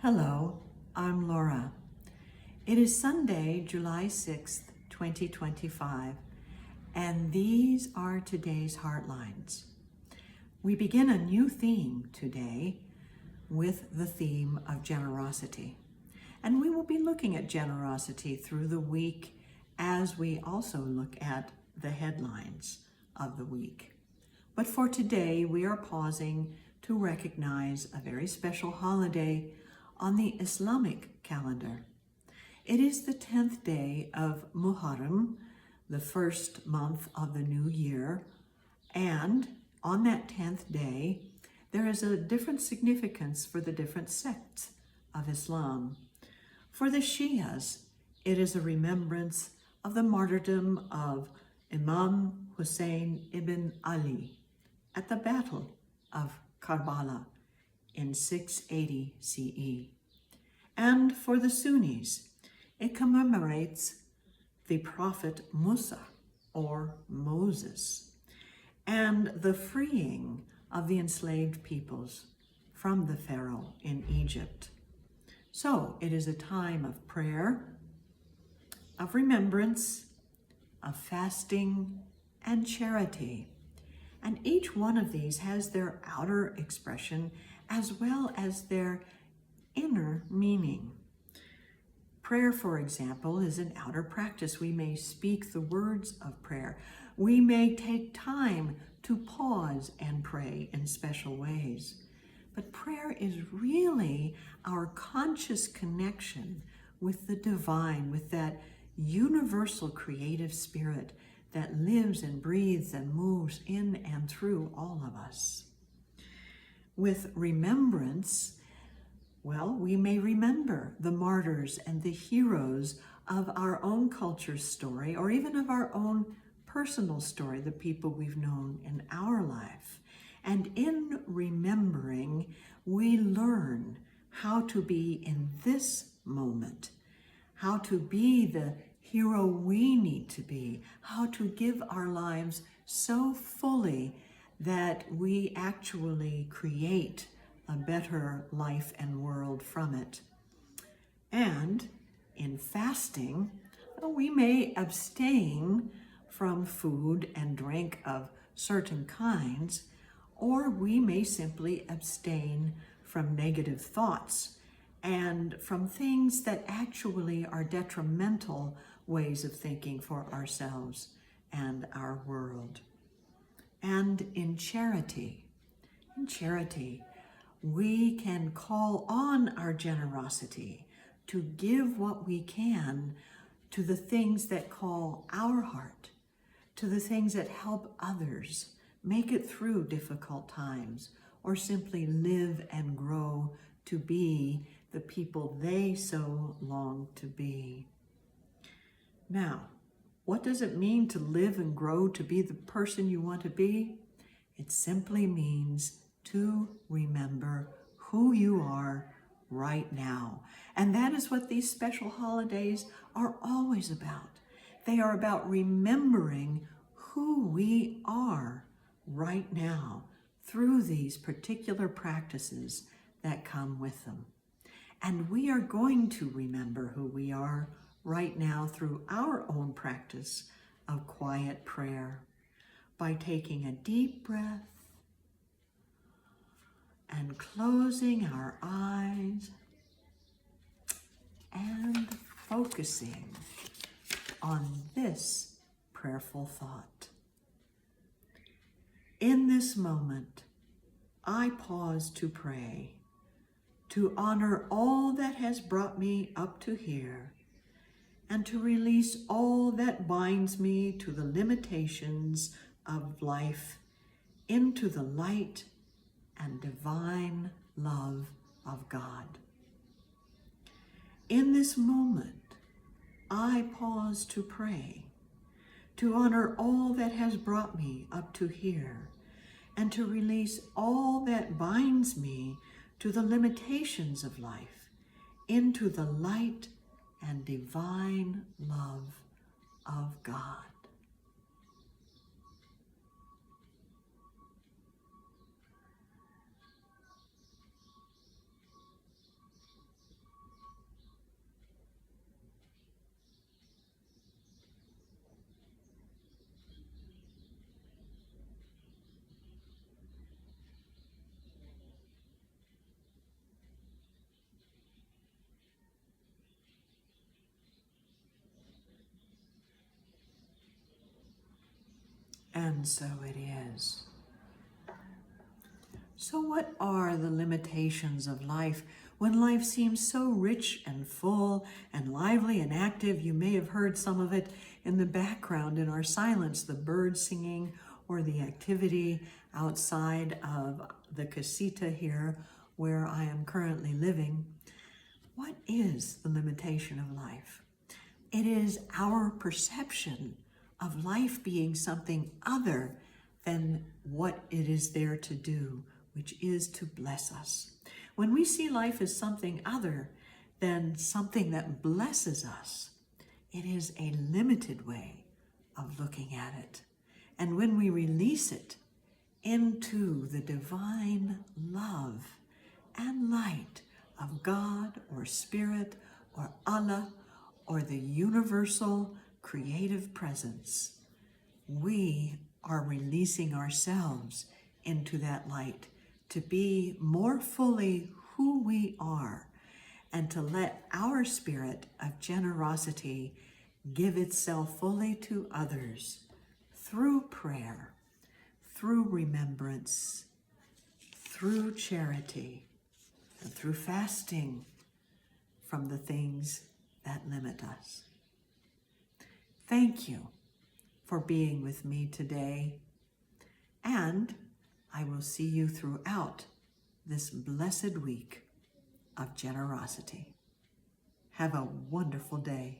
Hello, I'm Laura. It is Sunday, July 6th, 2025, and these are today's Heartlines. We begin a new theme today with the theme of generosity. And we will be looking at generosity through the week as we also look at the headlines of the week. But for today, we are pausing to recognize a very special holiday on the Islamic calendar. It is the 10th day of Muharram, the first month of the new year, and on that 10th day, there is a different significance for the different sects of Islam. For the Shias, it is a remembrance of the martyrdom of Imam Hussein ibn Ali at the Battle of Karbala in 680 CE. And for the Sunnis, it commemorates the prophet Musa, or Moses, and the freeing of the enslaved peoples from the Pharaoh in Egypt. So it is a time of prayer, of remembrance, of fasting, and charity. And each one of these has their outer expression as well as their inner meaning. Prayer, for example, is an outer practice. We may speak the words of prayer. We may take time to pause and pray in special ways. But prayer is really our conscious connection with the divine, with that universal creative spirit that lives and breathes and moves in and through all of us. With remembrance, well, we may remember the martyrs and the heroes of our own culture's story, or even of our own personal story, the people we've known in our life. And in remembering, we learn how to be in this moment, how to be the hero we need to be, how to give our lives so fully that we actually create a better life and world from it. And in fasting, we may abstain from food and drink of certain kinds, or we may simply abstain from negative thoughts and from things that actually are detrimental ways of thinking for ourselves and our world. And in charity, we can call on our generosity to give what we can to the things that call our heart, to the things that help others make it through difficult times, or simply live and grow to be the people they so long to be. Now, what does it mean to live and grow to be the person you want to be? It simply means to remember who you are right now. And that is what these special holidays are always about. They are about remembering who we are right now through these particular practices that come with them. And we are going to remember who we are right now through our own practice of quiet prayer by taking a deep breath and closing our eyes and focusing on this prayerful thought. In this moment, I pause to pray, to honor all that has brought me up to here, and to release all that binds me to the limitations of life into the light and divine love of God. In this moment, I pause to pray, to honor all that has brought me up to here, and to release all that binds me to the limitations of life into the light and divine love of God. And so it is. So what are the limitations of life when life seems so rich and full and lively and active? You may have heard some of it in the background in our silence, the birds singing or the activity outside of the casita here where I am currently living. What is the limitation of life? It is our perception of life being something other than what it is there to do, which is to bless us. When we see life as something other than something that blesses us, it is a limited way of looking at it. And when we release it into the divine love and light of God or Spirit or Allah or the universal creative presence, we are releasing ourselves into that light to be more fully who we are and to let our spirit of generosity give itself fully to others through prayer, through remembrance, through charity, and through fasting from the things that limit us. Thank you for being with me today, and I will see you throughout this blessed week of generosity. Have a wonderful day.